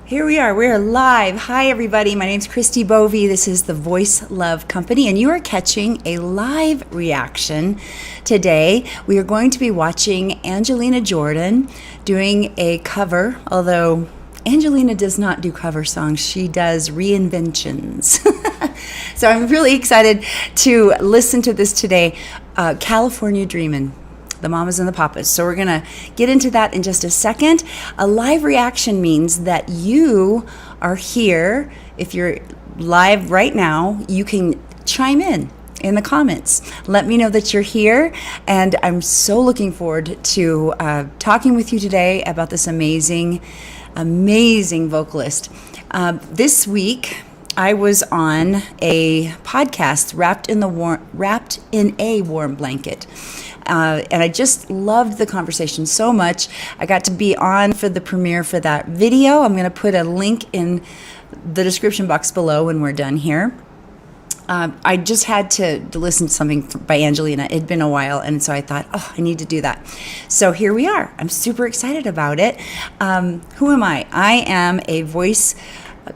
Here we are. We're live. Hi, everybody. My name's Christi Bovee. This is the Voice Love Company, and you are catching a live reaction today. We are going to be watching Angelina Jordan doing a cover, although Angelina does not do cover songs. She does reinventions. So I'm really excited to listen to this today. California Dreamin'. The mamas and the papas. So we're going to get into that in just a second. A live reaction means that you are here. If you're live right now, you can chime in the comments. Let me know that you're here. And I'm so looking forward to talking with you today about this amazing vocalist. This week, I was on a podcast wrapped in a warm blanket. And I just loved the conversation so much. I got to be on for the premiere for that video. I'm going to put a link in the description box below when we're done here. I just had to listen to something by Angelina. It had been a while, and so I thought, I need to do that. So here we are. I'm super excited about it. Who am I? I am a voice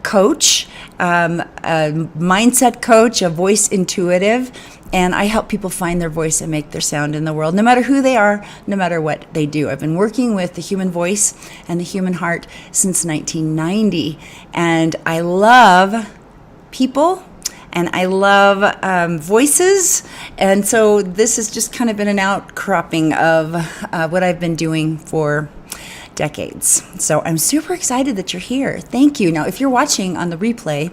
coach, a mindset coach, a voice intuitive, and I help people find their voice and make their sound in the world, no matter who they are, no matter what they do. I've been working with the human voice and the human heart since 1990, and I love people, and I love voices, and so this has just kind of been an outcropping of what I've been doing for decades. So I'm super excited that you're here. Thank you. Now, if you're watching on the replay,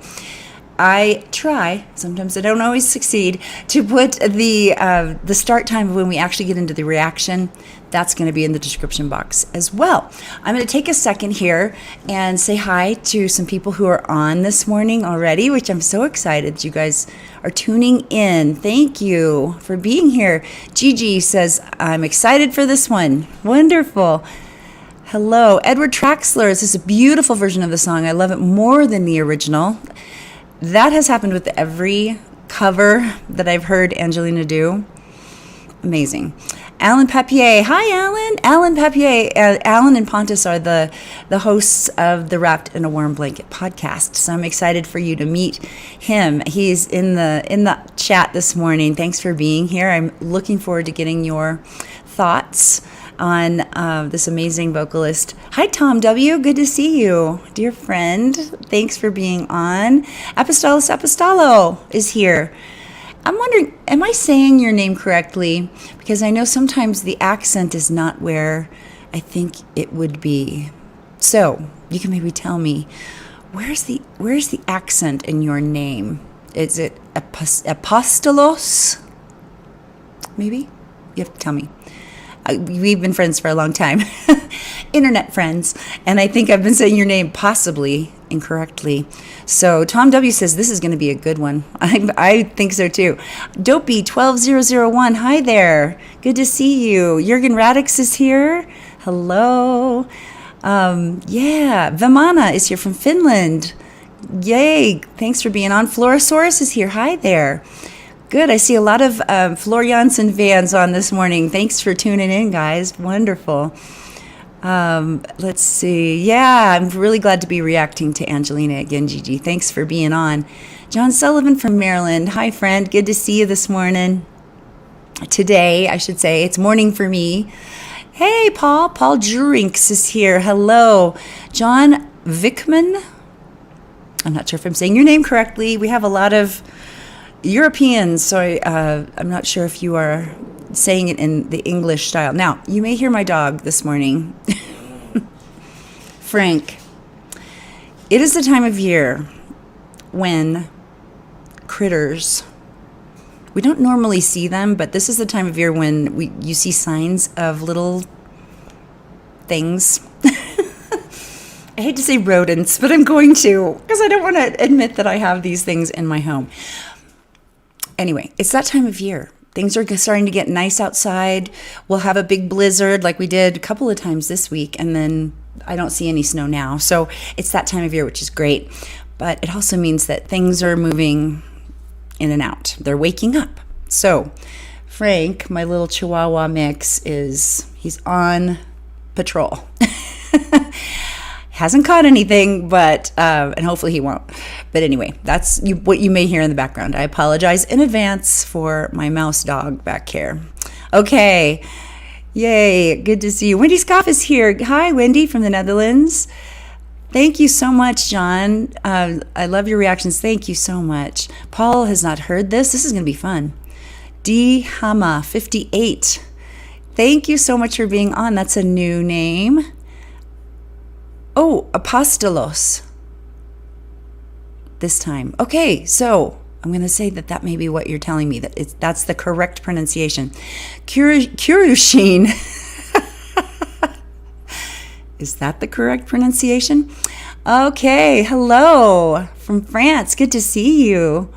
I try, sometimes I don't always succeed, to put the start time of when we actually get into the reaction. That's going to be in the description box as well. I'm going to take a second here and say hi to some people who are on this morning already, which I'm so excited you guys are tuning in. Thank you for being here. Gigi says, I'm excited for this one. Wonderful. Hello. Edward Traxler. This is a beautiful version of the song. I love it more than the original. That has happened with every cover that I've heard Angelina do. Amazing. Alan Papier. Hi, Alan. Alan Papier. Alan and Pontus are the hosts of the Wrapped in a Warm Blanket podcast. So I'm excited for you to meet him. He's in the chat this morning. Thanks for being here. I'm looking forward to getting your thoughts on this amazing vocalist. Hi, Tom W. Good to see you, dear friend. Thanks for being on. Apostolos Apostolo is here. I'm wondering, am I saying your name correctly? Because I know sometimes the accent is not where I think it would be. So you can maybe tell me, where's the accent in your name? Is it Apostolos? Maybe? You have to tell me. We've been friends for a long time, internet friends, and I think I've been saying your name possibly incorrectly. So Tom W. says this is going to be a good one. I think so too. Dopey 12001, hi there. Good to see you. Jürgen Radix is here. Hello. Vimana is here from Finland. Yay. Thanks for being on. Florasaurus is here. Hi there. Good. I see a lot of Florianson fans on this morning. Thanks for tuning in, guys. Wonderful. Let's see. Yeah, I'm really glad to be reacting to Angelina again, Gigi. Thanks for being on. John Sullivan from Maryland. Hi, friend. Good to see you this morning. Today, I should say. It's morning for me. Hey, Paul. Paul Drinks is here. Hello. John Vickman. I'm not sure if I'm saying your name correctly. We have a lot of Europeans, so I'm not sure if you are saying it in the English style. Now, you may hear my dog this morning. Frank. It is the time of year when critters, we don't normally see them, but this is the time of year when you see signs of little things. I hate to say rodents, but I'm going to, because I don't want to admit that I have these things in my home. Anyway, it's that time of year. Things are starting to get nice outside. We'll have a big blizzard like we did a couple of times this week, and then I don't see any snow now. So it's that time of year, which is great. But it also means that things are moving in and out. They're waking up. So Frank, my little Chihuahua mix, he's on patrol. Hasn't caught anything, but and hopefully he won't. But anyway, that's what you may hear in the background. I apologize in advance for my mouse dog back here. Okay. Yay. Good to see you. Wendy Scoff is here. Hi, Wendy from the Netherlands. Thank you so much, John. I love your reactions. Thank you so much. Paul has not heard this. This is going to be fun. D. Hama 58. Thank you so much for being on. That's a new name. Oh, apostolos. This time. Okay, so I'm going to say that may be what you're telling me, that's the correct pronunciation. Kurushin. Is that the correct pronunciation? Okay, hello from France. Good to see you.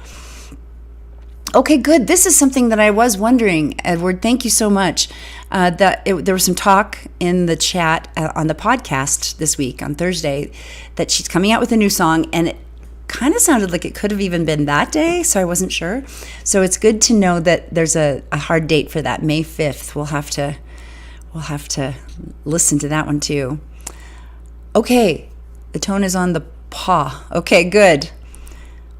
Okay, good. This is something that I was wondering, Edward. Thank you so much. There was some talk in the chat on the podcast this week on Thursday that she's coming out with a new song, and it kind of sounded like it could have even been that day, so I wasn't sure. So it's good to know that there's a hard date for that, May 5th. We'll have to listen to that one too. Okay, the tone is on the paw. Okay, good.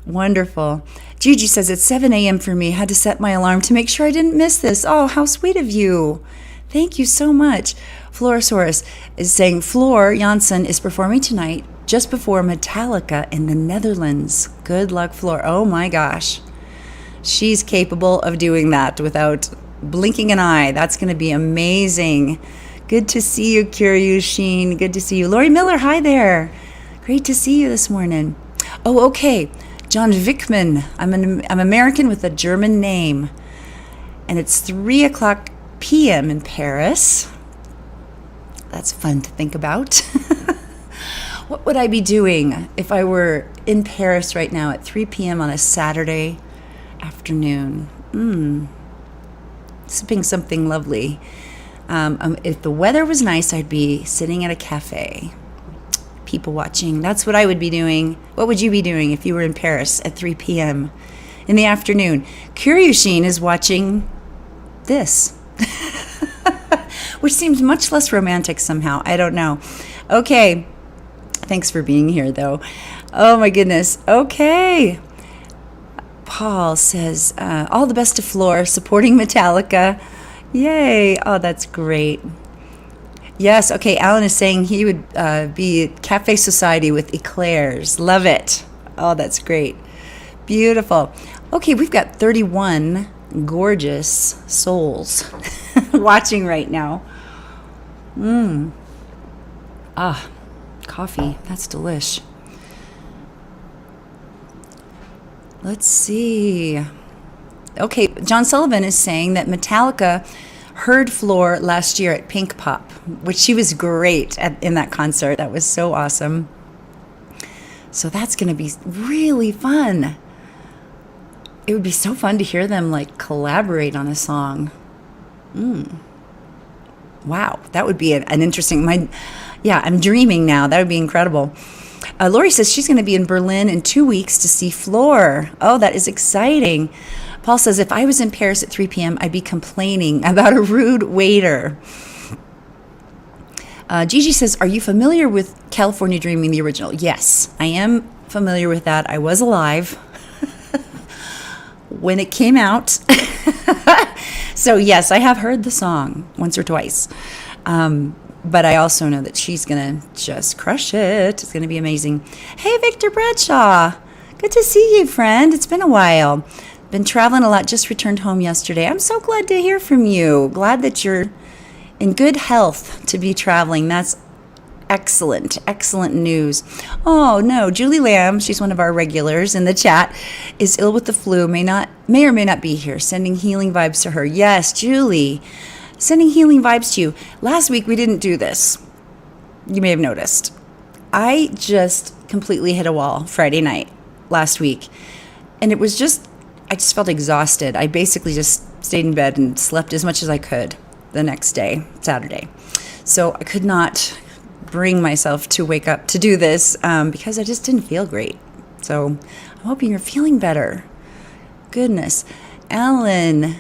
Wonderful. Gigi says it's 7 a.m. for me. Had to set my alarm to make sure I didn't miss this. Oh, how sweet of you. Thank you so much. Florosaurus is saying Floor Janssen is performing tonight just before Metallica in the Netherlands. Good luck, Floor. Oh my gosh. She's capable of doing that without blinking an eye. That's going to be amazing. Good to see you, Kiryushin. Good to see you. Lori Miller, hi there. Great to see you this morning. Oh, okay. John Vickman. I'm American with a German name. And it's 3:00 p.m. in Paris. That's fun to think about. What would I be doing if I were in Paris right now at 3 p.m. on a Saturday afternoon? Sipping something lovely. If the weather was nice, I'd be sitting at a cafe. People watching. That's what I would be doing. What would you be doing if you were in Paris at 3 p.m. in the afternoon? Kiryushin is watching this, which seems much less romantic somehow. I don't know. Okay. Thanks for being here, though. Oh, my goodness. Okay. Paul says, all the best to Floor, supporting Metallica. Yay. Oh, that's great. Yes, okay, Alan is saying he would be at Cafe Society with eclairs. Love it. Oh, that's great. Beautiful. Okay, we've got 31 gorgeous souls watching right now. Coffee. That's delish. Let's see. Okay, John Sullivan is saying that Metallica heard Floor last year at Pink Pop, which she was great in that concert. That was so awesome. So that's going to be really fun. It would be so fun to hear them like collaborate on a song. Wow, that would be an interesting. I'm dreaming now. That would be incredible. Lori says she's going to be in Berlin in 2 weeks to see Floor. Oh, that is exciting. Paul says, if I was in Paris at 3 p.m., I'd be complaining about a rude waiter. Gigi says, are you familiar with California Dreamin', the original? Yes, I am familiar with that. I was alive when it came out. So, yes, I have heard the song once or twice. But I also know that she's going to just crush it. It's going to be amazing. Hey, Victor Bradshaw. Good to see you, friend. It's been a while. Been traveling a lot, just returned home yesterday. I'm so glad to hear from you. Glad that you're in good health to be traveling. That's excellent, excellent news. Oh, no, Julie Lamb, she's one of our regulars in the chat, is ill with the flu, may or may not be here, sending healing vibes to her. Yes, Julie, sending healing vibes to you. Last week, we didn't do this. You may have noticed. I just completely hit a wall Friday night last week, and I just felt exhausted. I basically just stayed in bed and slept as much as I could the next day, Saturday. So I could not bring myself to wake up to do this because I just didn't feel great. So I'm hoping you're feeling better. Goodness. Alan,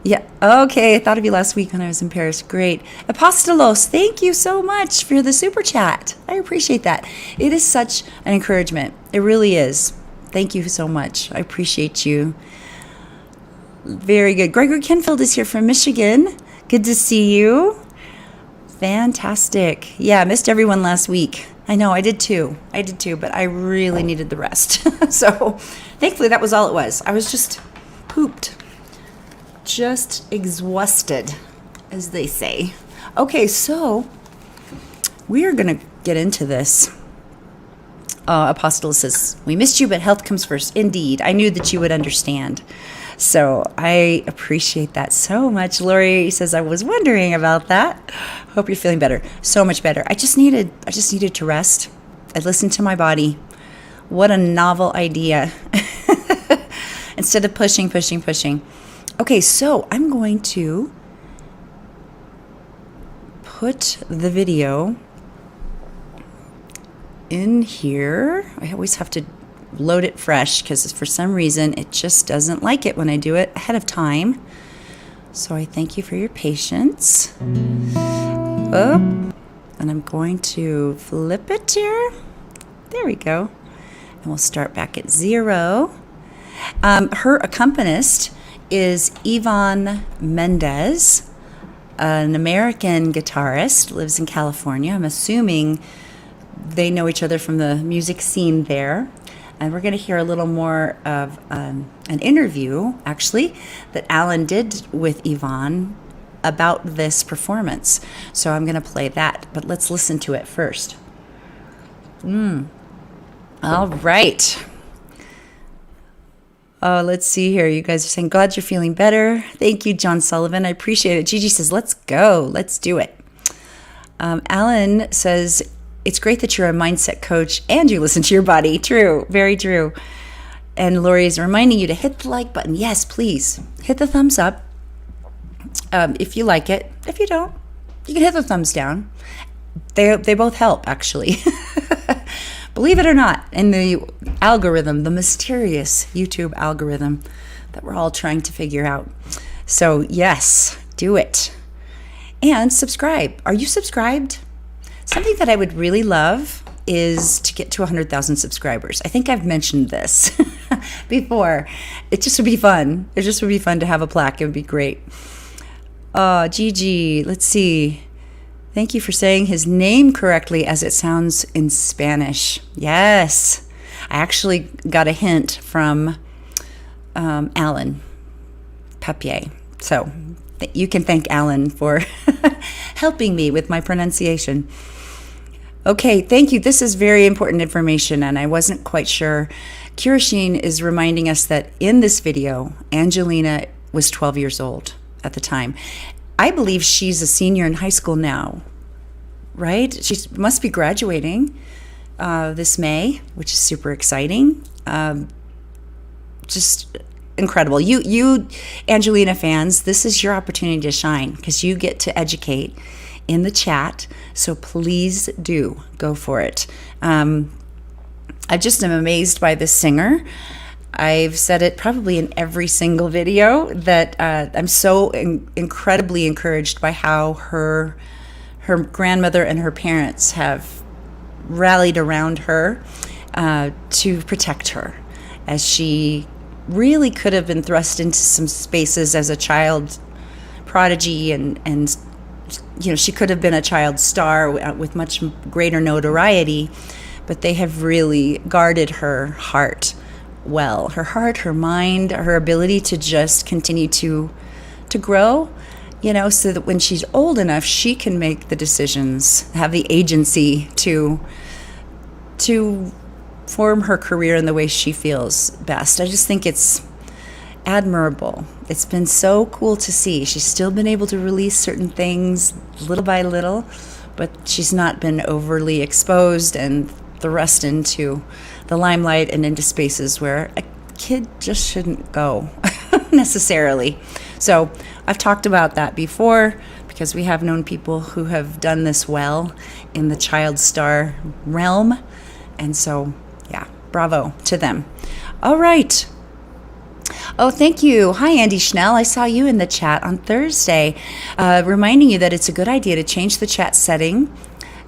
Yeah. Okay. I thought of you last week when I was in Paris. Great. Apostolos, thank you so much for the super chat. I appreciate that. It is such an encouragement. It really is. Thank you so much. I appreciate you. Very good. Gregory Kenfield is here from Michigan. Good to see you. Fantastic. Yeah, I missed everyone last week. I know, I did too, but I really needed the rest. So thankfully that was all it was. I was just pooped. Just exhausted, as they say. Okay, so we are going to get into this. Apostle says, we missed you, but health comes first. Indeed, I knew that you would understand. So I appreciate that so much. Lori says, I was wondering about that. Hope you're feeling better. So much better. I just needed to rest. I listened to my body. What a novel idea. Instead of pushing. Okay, so I'm going to put the video in here. I always have to load it fresh because for some reason it just doesn't like it when I do it ahead of time. So I thank you for your patience. And I'm going to flip it here. There we go. And we'll start back at 0. Her accompanist is Ivan Mendez, an American guitarist, lives in California. I'm assuming they know each other from the music scene there. And we're going to hear a little more of an interview, actually, that Alan did with Ivan about this performance. So I'm going to play that, but let's listen to it first. All right. Oh, let's see here. You guys are saying, glad you're feeling better. Thank you, John Sullivan. I appreciate it. Gigi says, let's go. Let's do it. Alan says, it's great that you're a mindset coach and you listen to your body. True. Very true. And Lori is reminding you to hit the like button. Yes, please. Hit the thumbs up if you like it. If you don't, you can hit the thumbs down. They both help, actually. Believe it or not, in the algorithm, the mysterious YouTube algorithm that we're all trying to figure out. So yes, do it. And subscribe. Are you subscribed? Something that I would really love is to get to 100,000 subscribers. I think I've mentioned this before. It just would be fun. It just would be fun to have a plaque. It would be great. Gigi, let's see. Thank you for saying his name correctly as it sounds in Spanish. Yes. I actually got a hint from Alan Papier. So you can thank Alan for helping me with my pronunciation. Okay, thank you. This is very important information, and I wasn't quite sure. Kirishine is reminding us that in this video, Angelina was 12 years old at the time. I believe she's a senior in high school now, right? She must be graduating this May, which is super exciting. Just incredible. You Angelina fans, this is your opportunity to shine because you get to educate in the chat. So please do go for it. I just am amazed by this singer. I've said it probably in every single video that I'm so incredibly encouraged by how her grandmother and her parents have rallied around her to protect her, as she really could have been thrust into some spaces as a child prodigy, and you know, she could have been a child star with much greater notoriety, but they have really guarded her heart well. Her heart, her mind, her ability to just continue to grow, you know, so that when she's old enough, she can make the decisions, have the agency to form her career in the way she feels best. I just think it's admirable. It's been so cool to see. She's still been able to release certain things little by little, but she's not been overly exposed and thrust into the limelight and into spaces where a kid just shouldn't go necessarily. So I've talked about that before because we have known people who have done this well in the child star realm. And so, yeah, bravo to them. All right. Oh, thank you. Hi, Andy Schnell. I saw you in the chat on Thursday, reminding you that it's a good idea to change the chat setting.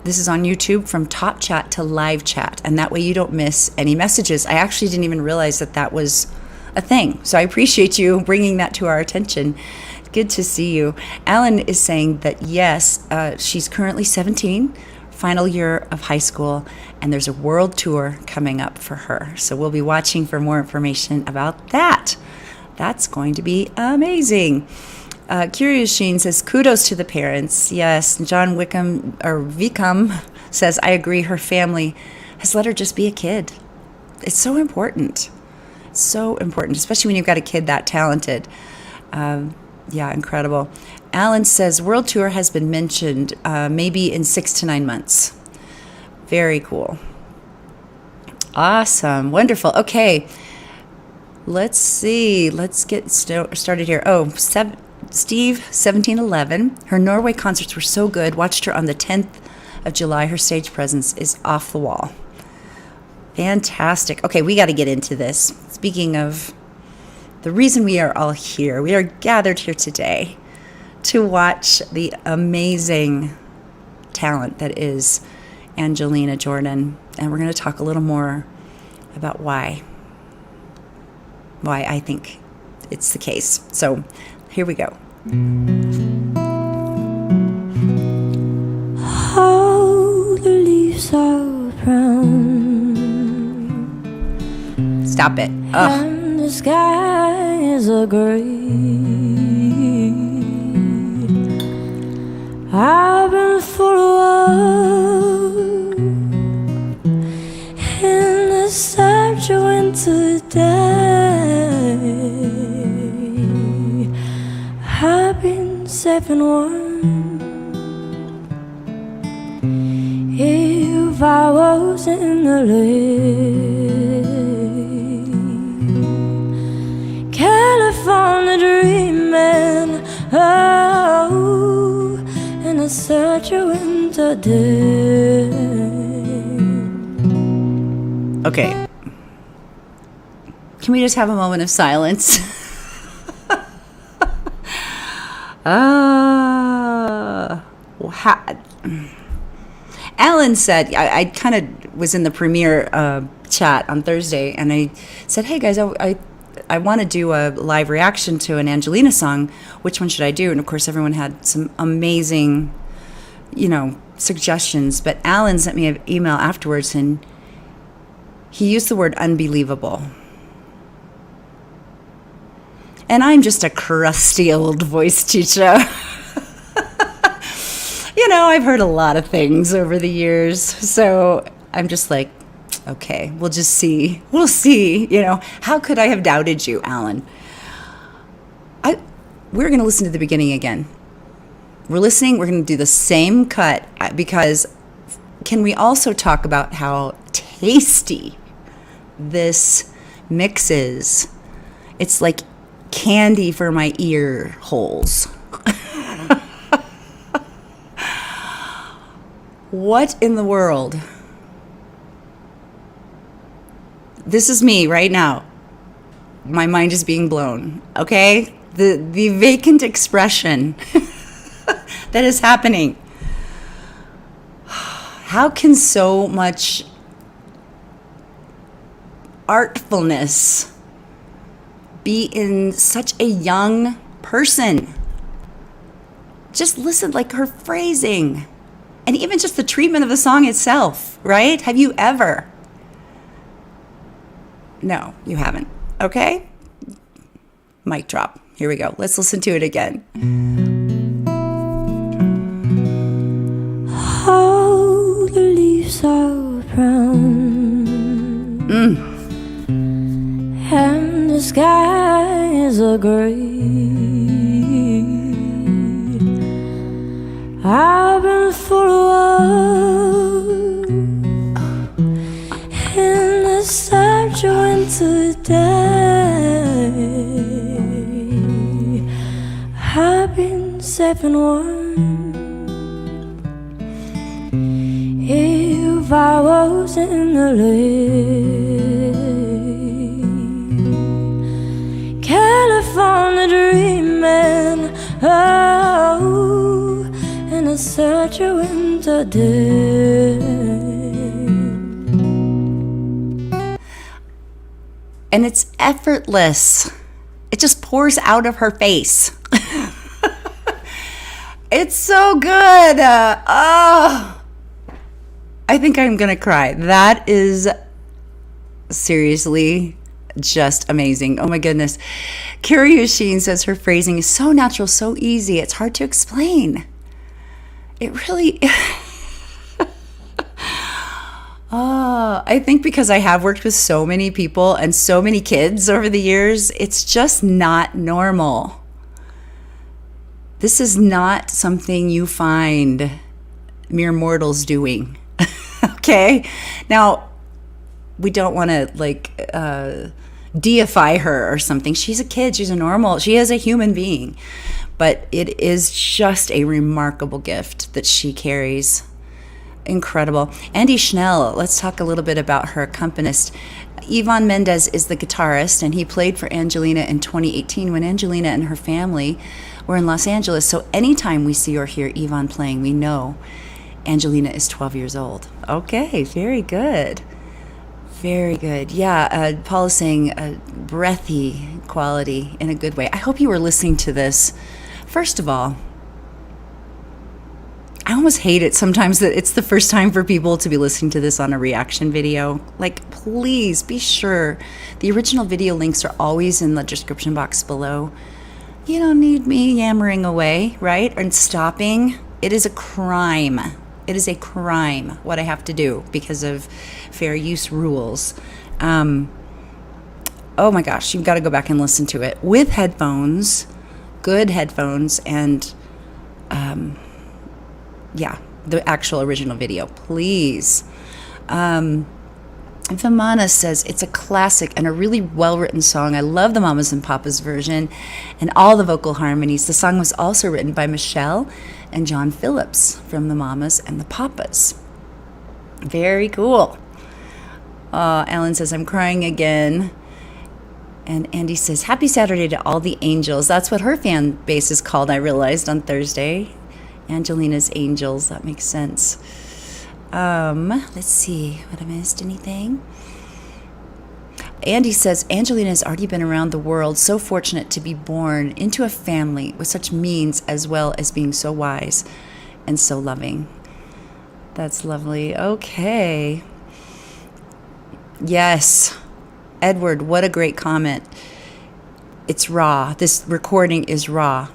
This is on YouTube, from top chat to live chat, and that way you don't miss any messages. I actually didn't even realize that that was a thing, so I appreciate you bringing that to our attention. Good to see you. Alan is saying that yes, she's currently 17, final year of high school, and there's a world tour coming up for her. So we'll be watching for more information about that. That's going to be amazing. Curious Sheen says, kudos to the parents. Yes, John Vickham says, I agree, her family has let her just be a kid. It's so important. So important, especially when you've got a kid that talented. Yeah, incredible. Alan says, world tour has been mentioned maybe in 6 to 9 months. Very cool. Awesome. Wonderful. Okay. Let's see. Let's get started here. Oh, Steve, 1711. Her Norway concerts were so good. Watched her on the 10th of July. Her stage presence is off the wall. Fantastic. Okay, we got to get into this. Speaking of the reason we are all here, we are gathered here today to watch the amazing talent that is Angelina Jordan. And we're going to talk a little more about why I think it's the case. So here we go. All the leaves are brown. Stop it. And the skies are gray. I've been for a while in the search of winter day. I've been safe and warm. If I was in the lake, California dreaming, oh, in a search of winter day. Okay. Can we just have a moment of silence? Alan said, I kind of was in the premiere chat on Thursday, and I said, hey guys, I want to do a live reaction to an Angelina song. Which one should I do? And of course, everyone had some amazing, suggestions. But Alan sent me an email afterwards, and he used the word unbelievable. And I'm just a crusty old voice teacher. I've heard a lot of things over the years. So I'm just like, okay, we'll just see. We'll see. How could I have doubted you, Alan? We're going to listen to the beginning again. We're listening. We're going to do the same cut, because can we also talk about how tasty this mix is? It's like candy for my ear holes. What in the world? This is me right now. My mind is being blown, okay? The vacant expression that is happening. How can so much artfulness be in such a young person? Just listen, like her phrasing, and even just the treatment of the song itself, right? Have you ever? No, you haven't. Okay? Mic drop. Here we go. Let's listen to it again. All the leaves are brown. And the skies are gray. I've been for a while in the search of winter day. I've been safe and warm. If I was in the lake, such a winter day. And it's effortless. It just pours out of her face. It's so good. I think I'm going to cry. That is seriously just amazing. Oh my goodness. Carrie Yasheen says her phrasing is so natural, so easy. It's hard to explain. It really... I think because I have worked with so many people and so many kids over the years, it's just not normal. This is not something you find mere mortals doing. Okay? Now, we don't want to deify her or something. She's a kid. She is a human being. But it is just a remarkable gift that she carries. Incredible. Andy Schnell, let's talk a little bit about her accompanist. Ivan Mendez is the guitarist, and he played for Angelina in 2018 when Angelina and her family were in Los Angeles. So anytime we see or hear Ivan playing, we know Angelina is 12 years old. Okay, very good. Very good. Yeah, Paul is saying a breathy quality in a good way. I hope you were listening to this. First of all, I almost hate it sometimes that it's the first time for people to be listening to this on a reaction video. Like, please be sure the original video links are always in the description box below. You don't need me yammering away, right? And stopping. It is a crime. It is a crime what I have to do because of fair use rules. Oh my gosh, you've got to go back and listen to it with headphones, good headphones, and the actual original video, please. Vimana says it's a classic and a really well-written song. I love the Mamas and Papas version and all the vocal harmonies. The song was also written by Michelle and John Phillips from the Mamas and the Papas. Very cool. Alan says, I'm crying again. And Andy says, happy Saturday to all the angels. That's what her fan base is called, I realized, on Thursday. Angelina's Angels. That makes sense. Let's see. Have I missed anything? Andy says, Angelina has already been around the world, so fortunate to be born into a family with such means as well as being so wise and so loving. That's lovely. Okay. Yes. Edward, what a great comment. It's raw. This recording is raw.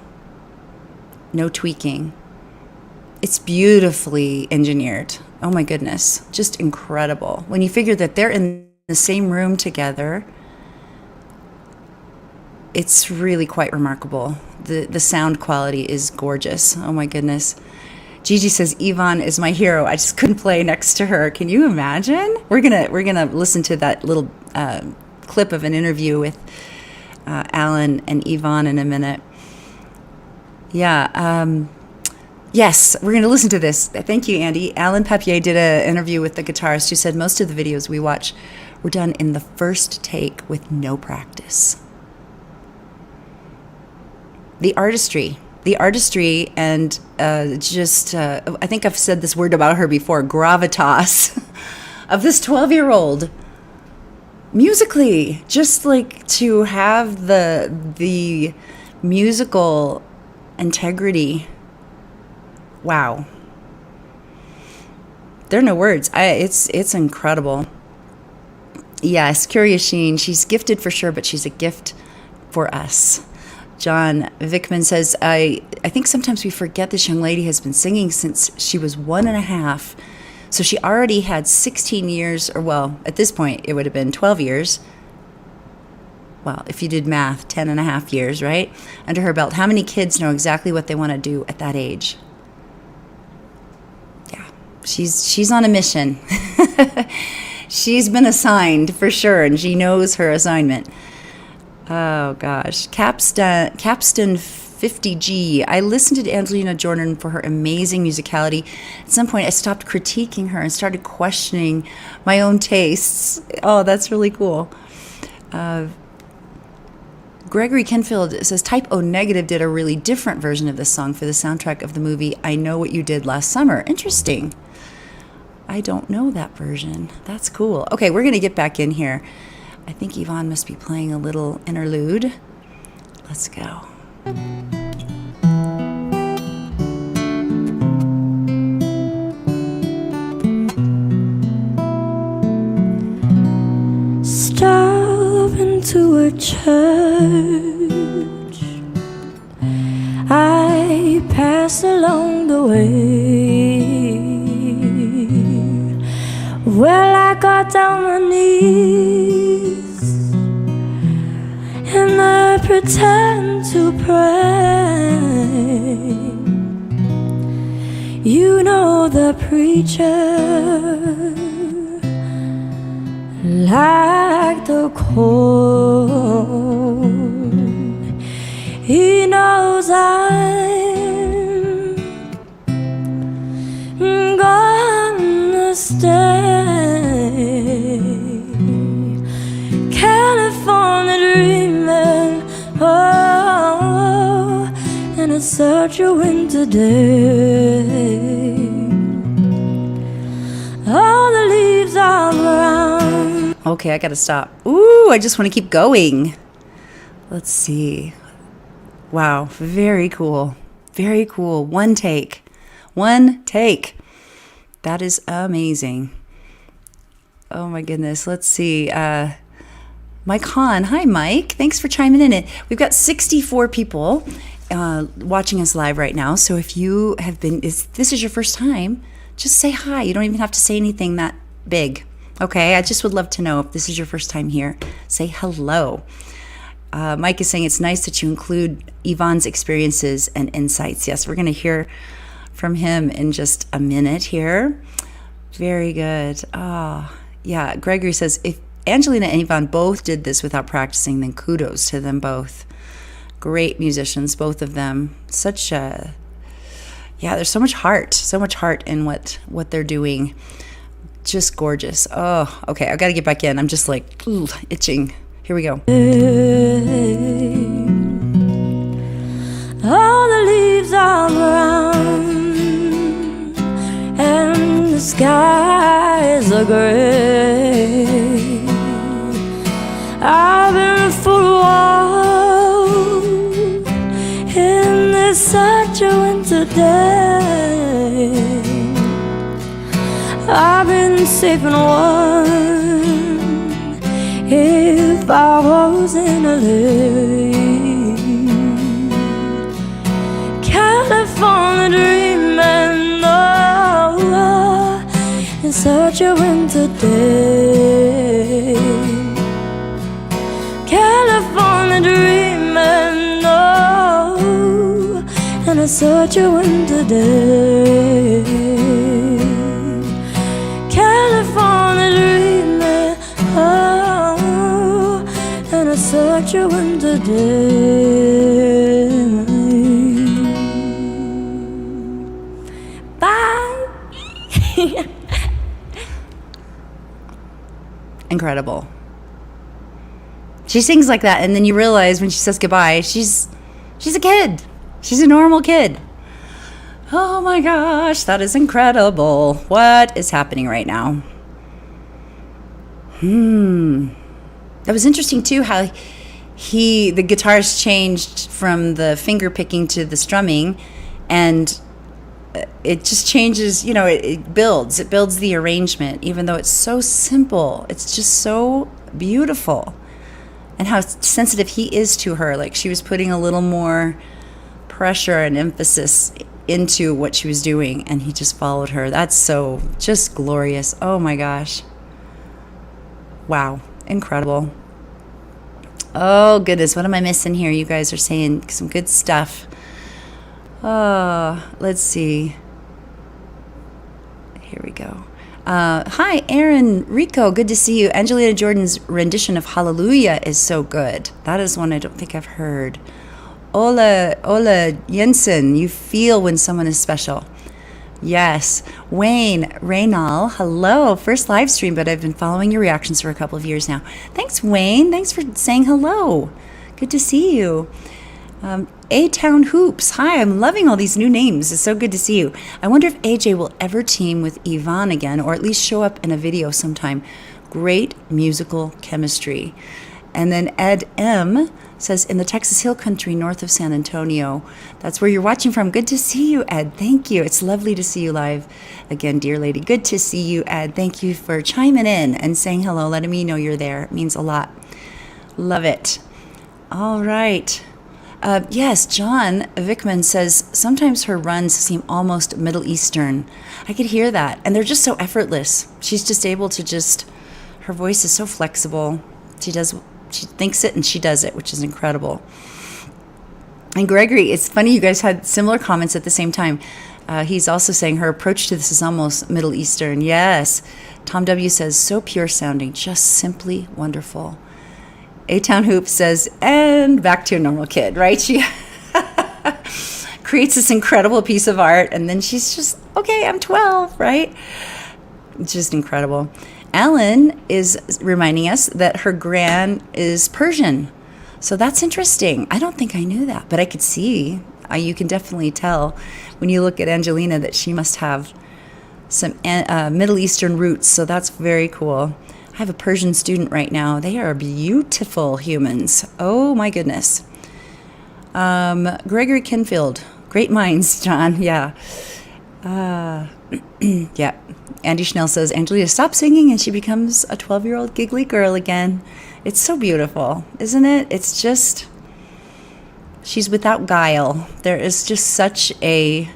No tweaking. It's beautifully engineered. Oh my goodness. Just incredible. When you figure that they're in the same room together, it's really quite remarkable. The sound quality is gorgeous. Oh my goodness. Gigi says, Ivan is my hero. I just couldn't play next to her. Can you imagine? We're gonna listen to that little clip of an interview with Alan and Ivan in a minute. Yeah. Yes, we're going to listen to this. Thank you, Andy. Alan Papier did an interview with the guitarist who said most of the videos we watch were done in the first take with no practice. The artistry, and I think I've said this word about her before, gravitas of this 12-year-old. Musically, just like to have the musical integrity. Wow. There are no words. It's incredible. Yes, Curious Sheen, she's gifted for sure, but she's a gift for us. John Vickman says, I think sometimes we forget this young lady has been singing since she was 1.5. So she already had 16 years, or well, at this point, it would have been 12 years. Well, if you did math, 10.5 years, right? Under her belt. How many kids know exactly what they want to do at that age? Yeah, she's on a mission. She's been assigned for sure, and she knows her assignment. Oh gosh, Capstan 50G. I listened to Angelina Jordan for her amazing musicality. At some point, I stopped critiquing her and started questioning my own tastes. Oh, that's really cool. Gregory Kenfield says Type O Negative did a really different version of this song for the soundtrack of the movie I Know What You Did Last Summer. Interesting. I don't know that version. That's cool. Okay, we're going to get back in here. I think Ivan must be playing a little interlude. Let's go. Stop into a church I passed along the way. Well, I got down my knees and I pretend to pray. You know the preacher, like the cold, he knows I'm gonna stay. California dreaming, oh, in a such a winter day. All the leaves are brown. Okay, I gotta stop. Ooh, I just want to keep going. Let's see. Wow, very cool. Very cool. One take. That is amazing. Oh my goodness. Let's see. Mike Hahn. Hi, Mike. Thanks for chiming in. We've got 64 people watching us live right now. So if you have been, this is your first time, just say hi. You don't even have to say anything that big. Okay, I just would love to know if this is your first time here. Say hello. Mike is saying it's nice that you include Ivan's experiences and insights. Yes, we're going to hear from him in just a minute here. Very good. Yeah, Gregory says, if Angelina and Ivan both did this without practicing, then kudos to them both. Great musicians, both of them. There's so much heart in what they're doing. Just gorgeous. Oh, okay, I've got to get back in. I'm just like itching. Here we go. All the leaves are brown and the skies are gray. I've been full of woe in this such a winter day. I've been safe and warm if I was in LA. California dreaming, oh, it's such a winter day. California dreaming, oh, and it's such a winter day. California dreaming, oh, and it's such a winter day. Bye. Incredible. She sings like that, and then you realize when she says goodbye, she's a kid. She's a normal kid. Oh my gosh, that is incredible. What is happening right now? That was interesting too, how the guitars changed from the finger picking to the strumming, and it just changes, it builds the arrangement, even though it's so simple. It's just so beautiful. And how sensitive he is to her. Like, she was putting a little more pressure and emphasis into what she was doing, and he just followed her. That's so just glorious. Oh my gosh. Wow. Incredible. Oh goodness, what am I missing here? You guys are saying some good stuff. Let's see. Here we go. Hi, Aaron Rico. Good to see you. Angelina Jordan's rendition of Hallelujah is so good. That is one I don't think I've heard. Ola Jensen, you feel when someone is special. Yes. Wayne Reynal, hello. First live stream, but I've been following your reactions for a couple of years now. Thanks, Wayne. Thanks for saying hello. Good to see you. A-Town Hoops. Hi, I'm loving all these new names. It's so good to see you. I wonder if AJ will ever team with Ivan again, or at least show up in a video sometime. Great musical chemistry. And then Ed M says, in the Texas Hill Country north of San Antonio. That's where you're watching from. Good to see you, Ed. Thank you. It's lovely to see you live again, dear lady. Good to see you, Ed. Thank you for chiming in and saying hello, letting me know you're there. It means a lot. Love it. All right. Yes, John Vickman says, sometimes her runs seem almost Middle Eastern. I could hear that. And they're just so effortless. She's just able to her voice is so flexible. She thinks it and she does it, which is incredible. And Gregory, it's funny you guys had similar comments at the same time. He's also saying her approach to this is almost Middle Eastern. Yes. Tom W. says, so pure sounding, just simply wonderful. A-Town Hoop says, and back to a normal kid, right? She creates this incredible piece of art, and then she's just, okay, I'm 12, right? It's just incredible. Alan is reminding us that her gran is Persian. So that's interesting. I don't think I knew that, but I could see, you can definitely tell when you look at Angelina that she must have some Middle Eastern roots. So that's very cool. I have a Persian student right now. They are beautiful humans. Oh my goodness. Gregory Kinfield. Great minds, John. Yeah. Yeah. Andy Schnell says, Angelina stops singing and she becomes a 12-year-old giggly girl again. It's so beautiful, isn't it? It's just, she's without guile. There is just such a,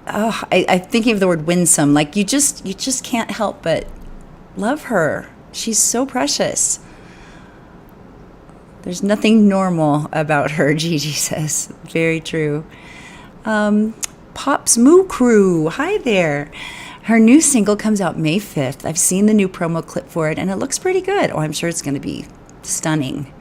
I'm thinking of the word winsome. Like you just can't help but love her. She's so precious. There's nothing normal about her, Gigi says. Very true. Pop's Moo Crew. Hi there. Her new single comes out May 5th. I've seen the new promo clip for it, and it looks pretty good. Oh, I'm sure it's going to be stunning.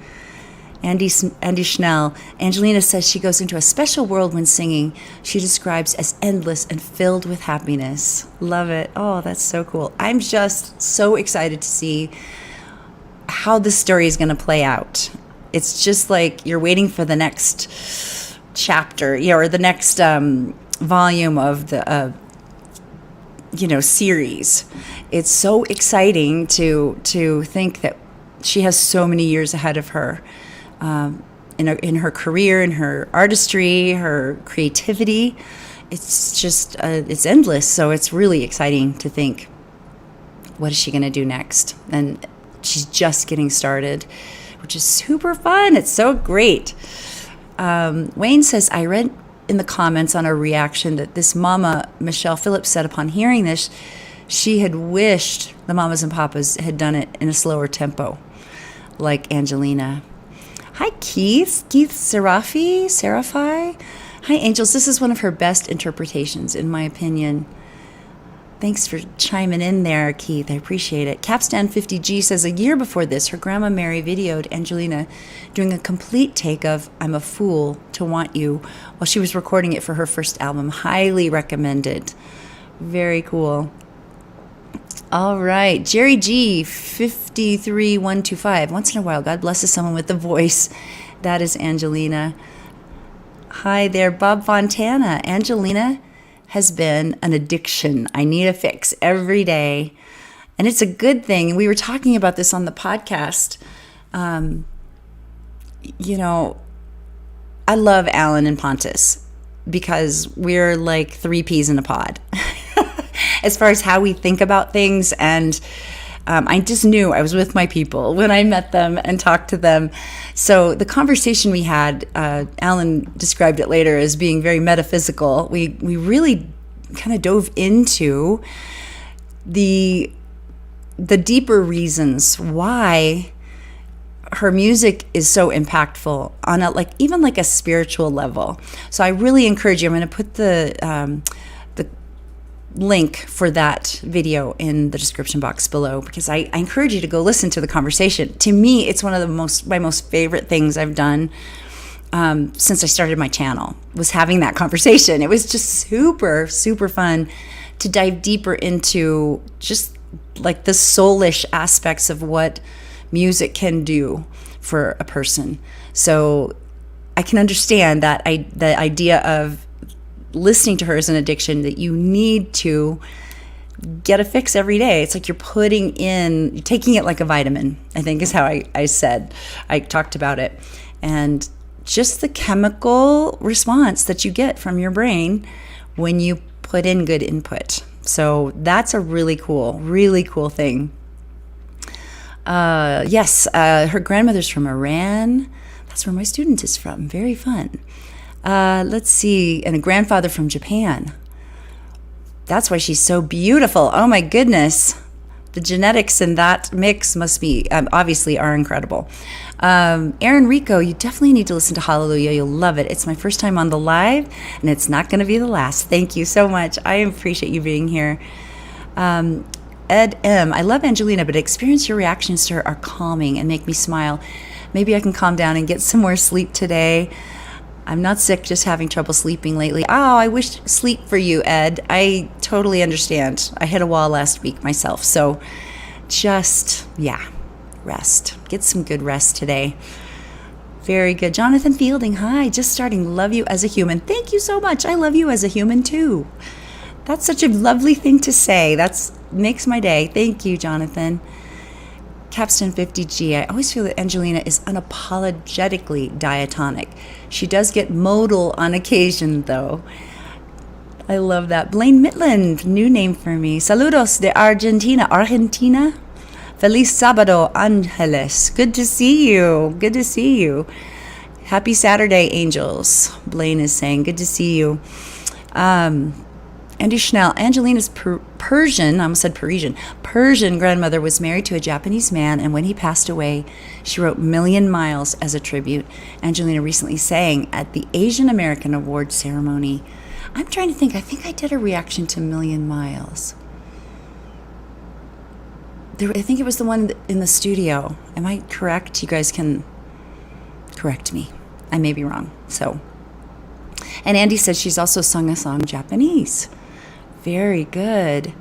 Andy Schnell. Angelina says she goes into a special world when singing. She describes as endless and filled with happiness. Love it. Oh, that's so cool. I'm just so excited to see how this story is going to play out. It's just like you're waiting for the next chapter, or the next volume of the series. It's so exciting to think that she has so many years ahead of her in her career, in her artistry, her creativity. It's just it's endless. So it's really exciting to think, what is she going to do next? And she's just getting started, which is super fun. It's so great. Wayne says, I read in the comments on our reaction that this mama, Michelle Phillips, said upon hearing this, she had wished the mamas and papas had done it in a slower tempo, like Angelina. Hi, Keith Seraphi. Hi, Angels. This is one of her best interpretations, in my opinion. Thanks for chiming in there, Keith. I appreciate it. Capstan 50G says, a year before this, her grandma Mary videoed Angelina doing a complete take of I'm a Fool to Want You while she was recording it for her first album. Highly recommended. Very cool. All right. Jerry G, 53125. Once in a while, God blesses someone with a voice. That is Angelina. Hi there, Bob Fontana. Angelina has been an addiction. I need a fix every day. And it's a good thing. We were talking about this on the podcast. I love Alan and Pontus because we're like three peas in a pod as far as how we think about things. And I just knew I was with my people when I met them and talked to them. So the conversation we had, Alan described it later as being very metaphysical. We really kind of dove into the deeper reasons why her music is so impactful on even a spiritual level. So I really encourage you. I'm going to put the link for that video in the description box below, because I encourage you to go listen to the conversation. To me, it's one of my most favorite things I've done since I started my channel, was having that conversation. It was just super, super fun to dive deeper into just like the soulish aspects of what music can do for a person. So I can understand that the idea of listening to her as an addiction, that you need to get a fix every day. It's like you're taking it like a vitamin, I think is how I talked about it. And just the chemical response that you get from your brain when you put in good input. So that's a really cool thing. Yes, her grandmother's from Iran. That's where my student is from. Very fun. Let's see. And a grandfather from Japan. That's why she's so beautiful. Oh my goodness. The genetics in that mix must be, obviously, are incredible. Aaron Rico, you definitely need to listen to Hallelujah. You'll love it. It's my first time on the live, and it's not going to be the last. Thank you so much. I appreciate you being here. Ed M, I love Angelina, but experience your reactions to her are calming and make me smile. Maybe I can calm down and get some more sleep today. I'm not sick, just having trouble sleeping lately. Oh, I wish sleep for you, Ed. I totally understand. I hit a wall last week myself. So just, rest. Get some good rest today. Very good. Jonathan Fielding, hi. Just starting. Love you as a human. Thank you so much. I love you as a human too. That's such a lovely thing to say. That makes my day. Thank you, Jonathan. Capstan 50G, I always feel that Angelina is unapologetically diatonic. She does get modal on occasion, though. I love that. Blaine Mitland, new name for me. Saludos de Argentina. Feliz sábado, Angeles. Good to see you. Good to see you. Happy Saturday, angels. Blaine is saying, good to see you. Andy Schnell, Angelina's Persian, I almost said Parisian, Persian grandmother was married to a Japanese man, and when he passed away, she wrote Million Miles as a tribute. Angelina recently sang at the Asian American Awards ceremony. I'm trying to think, I think I did a reaction to Million Miles. I think it was the one in the studio. Am I correct? You guys can correct me. I may be wrong. So, and Andy said she's also sung a song Japanese. Very good.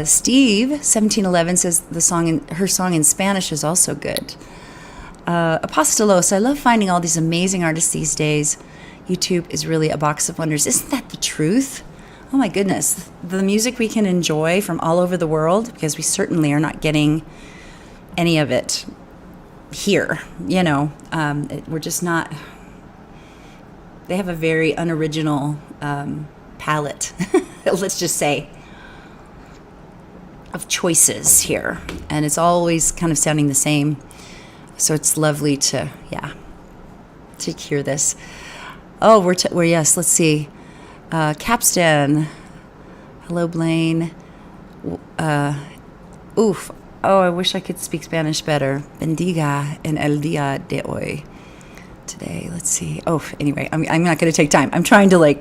Steve 1711 says her song in Spanish is also good. Apostolos, I love finding all these amazing artists these days. YouTube is really a box of wonders. Isn't that the truth? Oh my goodness, the music we can enjoy from all over the world, because we certainly are not getting any of it here. We're just not. They have a very unoriginal palette, let's just say, of choices here. And it's always kind of sounding the same. So it's lovely to hear this. Oh, we're yes, let's see. Capstan. Hello, Blaine. Oh, I wish I could speak Spanish better. Bendiga en el día de hoy. Today, let's see. Oh, anyway, I'm not going to take time. I'm trying to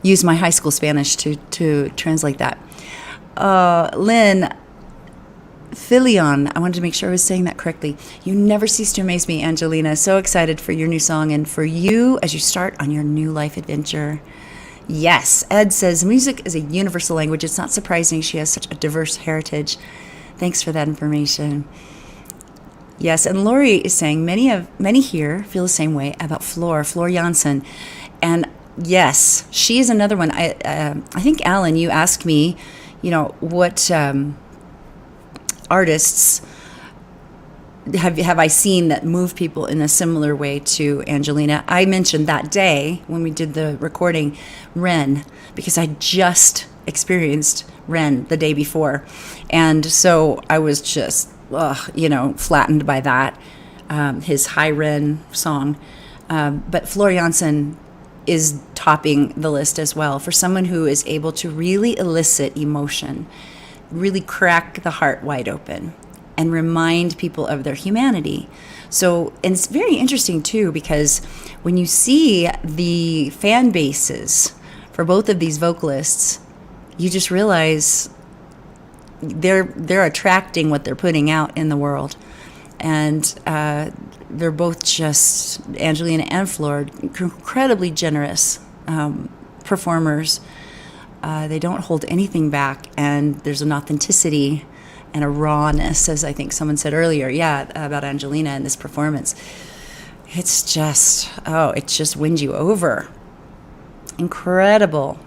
use my high school Spanish to translate that. Lynn Filion, I wanted to make sure I was saying that correctly. You never cease to amaze me, Angelina. So excited for your new song and for you as you start on your new life adventure. Yes, Ed says music is a universal language. It's not surprising she has such a diverse heritage. Thanks for that information. Yes, and Lori is saying many here feel the same way about Flor Jansen. And yes, she is another one. I think, Alan, you asked me, what artists have I seen that move people in a similar way to Angelina. I mentioned that day when we did the recording, Ren, because I just experienced Ren the day before. And so I was just, flattened by that, his High Ren song. But Flor Jansen is topping the list as well for someone who is able to really elicit emotion, really crack the heart wide open and remind people of their humanity. So, and it's very interesting too, because when you see the fan bases for both of these vocalists, you just realize they're attracting what they're putting out in the world. And they're both just, Angelina and Flor, incredibly generous performers. They don't hold anything back, and there's an authenticity and a rawness, as I think someone said earlier, about Angelina and this performance. It's just, it just wins you over. Incredible.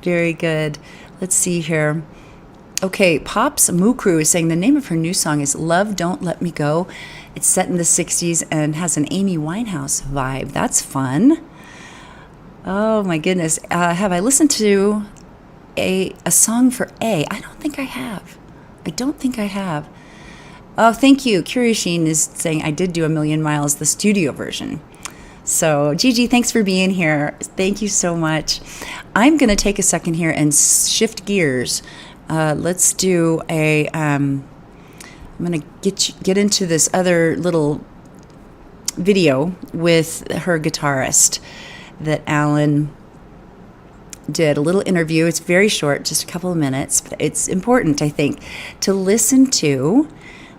Very good. Let's see here. Okay, Pops Mukru is saying the name of her new song is Love Don't Let Me Go. It's set in the 60s and has an Amy Winehouse vibe. That's fun. Oh my goodness. Have I listened to a song for A? I don't think I have. Oh, thank you. Curiousheen is saying I did do A Million Miles, the studio version. So, Gigi, thanks for being here. Thank you so much. I'm going to take a second here and shift gears. Let's do I'm going to get into this other little video with her guitarist that Alan did. A little interview. It's very short, just a couple of minutes, but it's important, I think, to listen to.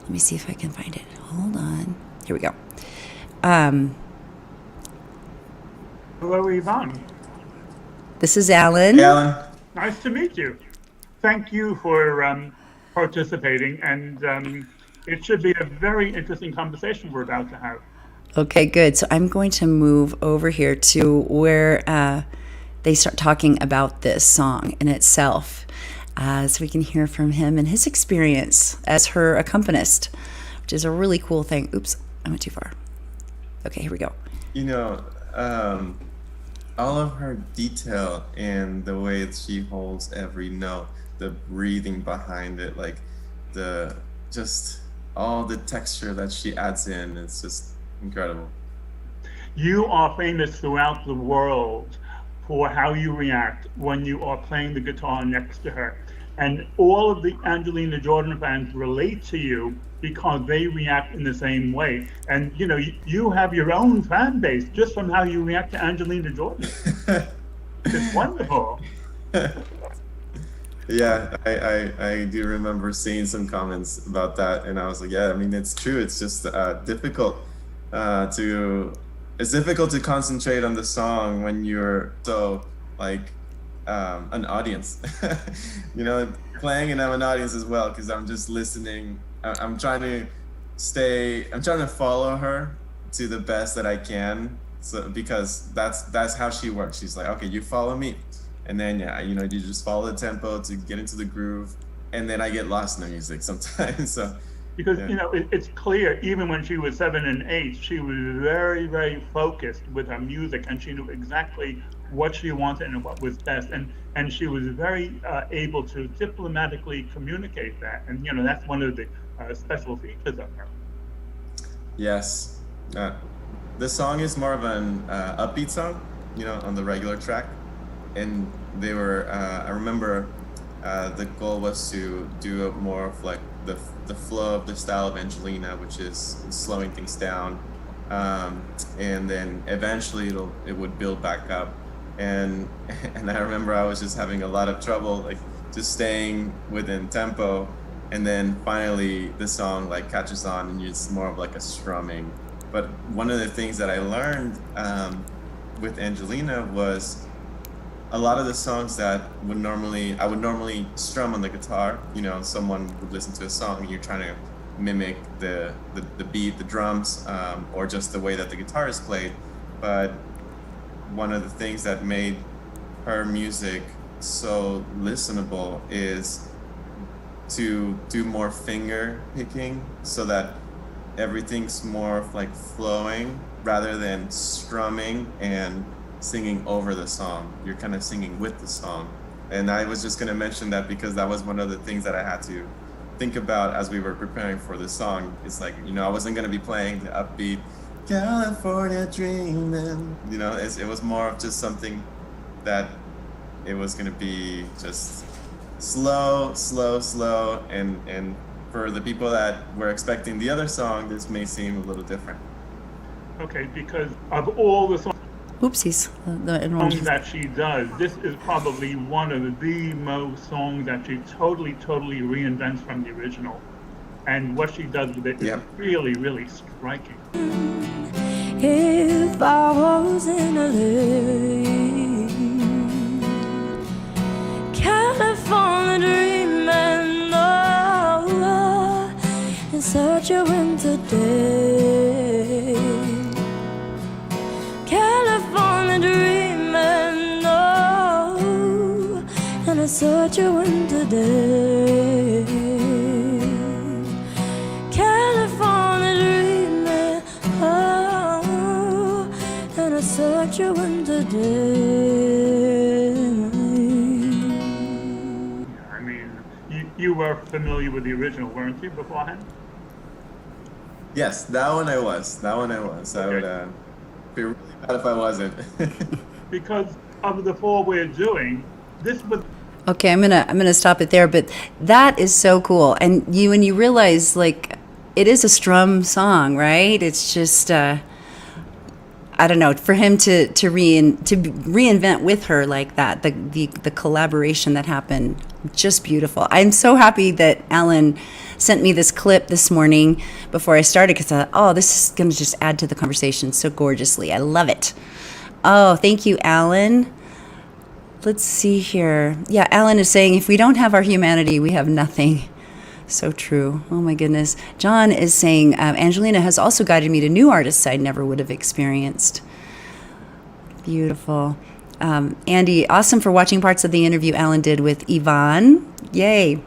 Let me see if I can find it. Hold on. Here we go. Hello, Ivan. This is Alan. Hey, Alan. Nice to meet you. Thank you for participating, and it should be a very interesting conversation we're about to have. Okay, good. So I'm going to move over here to where they start talking about this song in itself, so we can hear from him and his experience as her accompanist, which is a really cool thing. Oops, I went too far. Okay, here we go. You know, all of her detail and the way that she holds every note, the breathing behind it, like just all the texture that she adds in, it's just incredible. You are famous throughout the world for how you react when you are playing the guitar next to her. And all of the Angelina Jordan fans relate to you because they react in the same way. And you know, you have your own fan base just from how you react to Angelina Jordan. It's wonderful. Yeah, I do remember seeing some comments about that, and I was like, yeah, I mean, it's true. It's just difficult to concentrate on the song when you're so like an audience, you know, playing and I'm an audience as well, because I'm just listening. I'm trying to follow her to the best that I can. So because that's how she works. She's like, okay, you follow me. And then, you know, you just follow the tempo to get into the groove. And then I get lost in the music sometimes. So, because, yeah. you know, it's clear, even when she was 7 and 8, she was very, very focused with her music, and she knew exactly what she wanted and what was best. And she was very able to diplomatically communicate that. And, you know, that's one of the special features of her. Yes. The song is more of an upbeat song, you know, on the regular track. And they were, I remember the goal was to do a more of like the flow of the style of Angelina, which is slowing things down. And then eventually it would build back up. And I remember I was just having a lot of trouble, like just staying within tempo. And then finally the song like catches on and it's more of like a strumming. But one of the things that I learned with Angelina was a lot of the songs that I would normally strum on the guitar. You know, someone would listen to a song and you're trying to mimic the beat, the drums, or just the way that the guitar is played. But one of the things that made her music so listenable is to do more finger picking so that everything's more like flowing rather than strumming and singing over the song. You're kind of singing with the song. And I was just going to mention that because that was one of the things that I had to think about as we were preparing for the song. It's like, you know, I wasn't going to be playing the upbeat California Dreamin', you know, it was more of just something that it was going to be just slow, and for the people that were expecting the other song, this may seem a little different. Okay, because of all the songs that she does, this is probably one of the most songs that she totally reinvents from the original. And what she does with it is really, really striking. If I was in LA, California dream. a winter day. California dreaming, oh, and it's such a winter day. California dreaming, oh, and it's such a winter day. I mean, you were familiar with the original, weren't you, beforehand? Yes, that one I was. I would be really bad if I wasn't. Because of the four we're doing, this was Okay, I'm gonna stop it there. But that is so cool, and when you realize, like, it is a strum song, right? It's just I don't know, for him to reinvent with her like that, the collaboration that happened, just beautiful. I'm so happy that Alan sent me this clip this morning before I started, because I thought, oh, this is going to just add to the conversation so gorgeously. I love it. Oh, thank you, Alan. Let's see here. Yeah, Alan is saying, if we don't have our humanity, we have nothing. So true. Oh my goodness. John is saying, Angelina has also guided me to new artists I never would have experienced. Beautiful. Andy, awesome for watching parts of the interview Alan did with Ivan. Yay.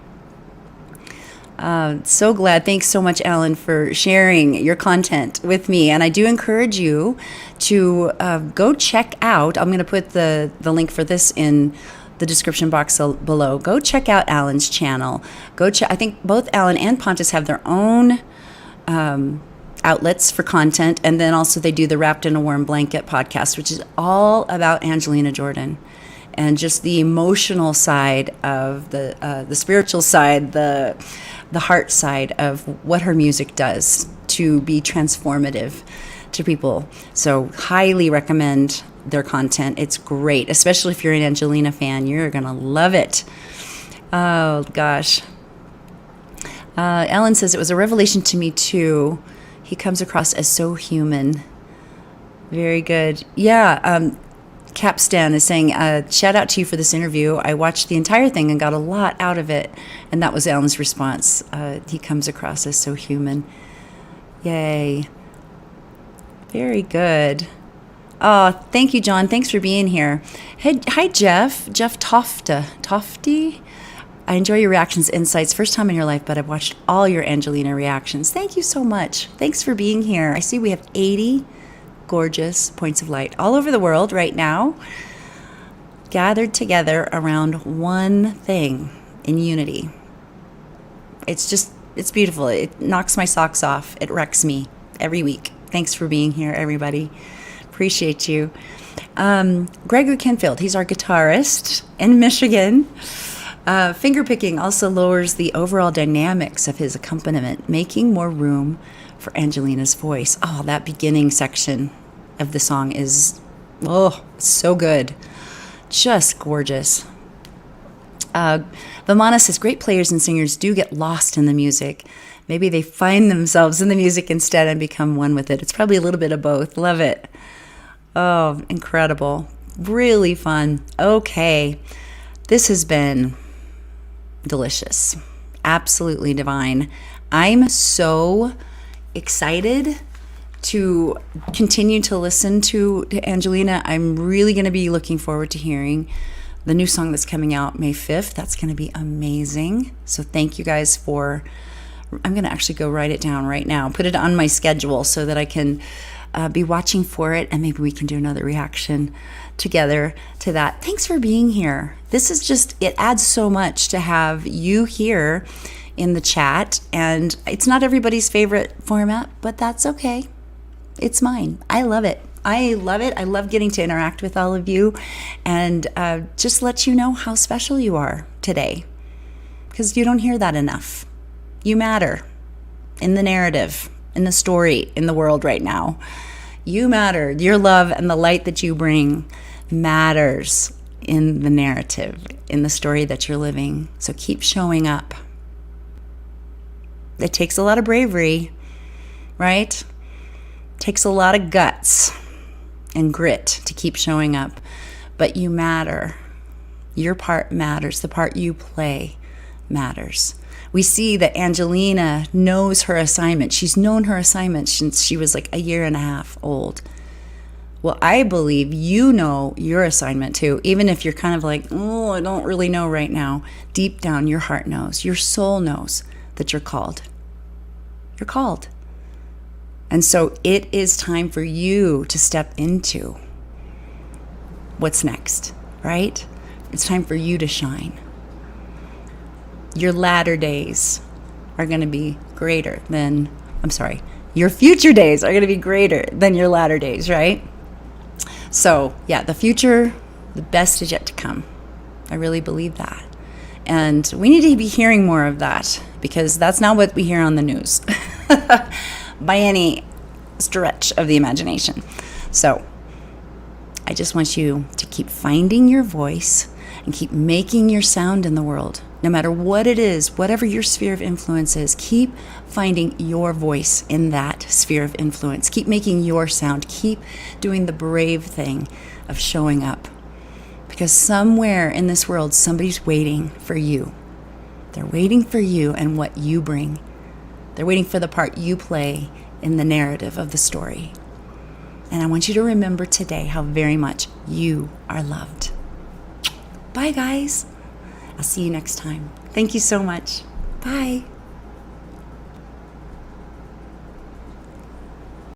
So glad. Thanks so much, Alan, for sharing your content with me. And I do encourage you to go check out, I'm going to put the link for this in the description box below. Go check out Alan's channel. I think both Alan and Pontus have their own outlets for content, and then also they do the Wrapped in a Warm Blanket podcast, which is all about Angelina Jordan and just the emotional side of the spiritual side, the heart side of what her music does to be transformative to people. So highly recommend their content. It's great, especially if you're an Angelina fan. You're gonna love it. Oh gosh. Ellen says, it was a revelation to me too. He comes across as so human. Very good. Yeah. Capstan is saying, shout out to you for this interview. I watched the entire thing and got a lot out of it. And that was Alan's response. He comes across as so human. Yay. Very good. Oh, thank you, John. Thanks for being here. Hey, hi, Jeff. Jeff Tofty. I enjoy your reactions, insights. First time in your life, but I've watched all your Angelina reactions. Thank you so much. Thanks for being here. I see we have 80 gorgeous points of light all over the world right now, gathered together around one thing in unity. It's beautiful. It knocks my socks off. It wrecks me every week. Thanks for being here, everybody. Appreciate you. Gregory Kenfield, he's our guitarist in Michigan. Fingerpicking also lowers the overall dynamics of his accompaniment, making more room for Angelina's voice. Oh, that beginning section of the song is, so good. Just gorgeous. Vamana says, great players and singers do get lost in the music. Maybe they find themselves in the music instead and become one with it. It's probably a little bit of both. Love it. Oh, incredible. Really fun. Okay. This has been delicious. Absolutely divine. I'm so excited to continue to listen to Angelina. I'm really going to be looking forward to hearing the new song that's coming out May 5th. That's going to be amazing. So thank you guys I'm going to actually go write it down right now, put it on my schedule so that I can be watching for it, and maybe we can do another reaction together to that. Thanks for being here. This is just, it adds so much to have you here in the chat, and it's not everybody's favorite format, but that's okay. It's mine. I love it. I love it. I love getting to interact with all of you and just let you know how special you are today, because you don't hear that enough. You matter in the narrative, in the story, in the world right now. You matter. Your love and the light that you bring matters in the narrative, in the story that you're living. So keep showing up. It takes a lot of bravery, right? It takes a lot of guts and grit to keep showing up. But you matter. Your part matters. The part you play matters. We see that Angelina knows her assignment. She's known her assignment since she was like a year and a half old. Well, I believe you know your assignment too, even if you're kind of like, oh, I don't really know right now. Deep down, your heart knows, your soul knows that you're called. You're called. And so it is time for you to step into what's next, right? It's time for you to shine. Your latter days are going to be greater than, your future days are going to be greater than your latter days, right? So, yeah, the future, the best is yet to come. I really believe that. And we need to be hearing more of that, because that's not what we hear on the news by any stretch of the imagination. So, I just want you to keep finding your voice and keep making your sound in the world. No matter what it is, whatever your sphere of influence is, keep finding your voice in that sphere of influence. Keep making your sound. Keep doing the brave thing of showing up. Because somewhere in this world, somebody's waiting for you. They're waiting for you and what you bring. They're waiting for the part you play in the narrative of the story. And I want you to remember today how very much you are loved. Bye, guys. I'll see you next time. Thank you so much. Bye.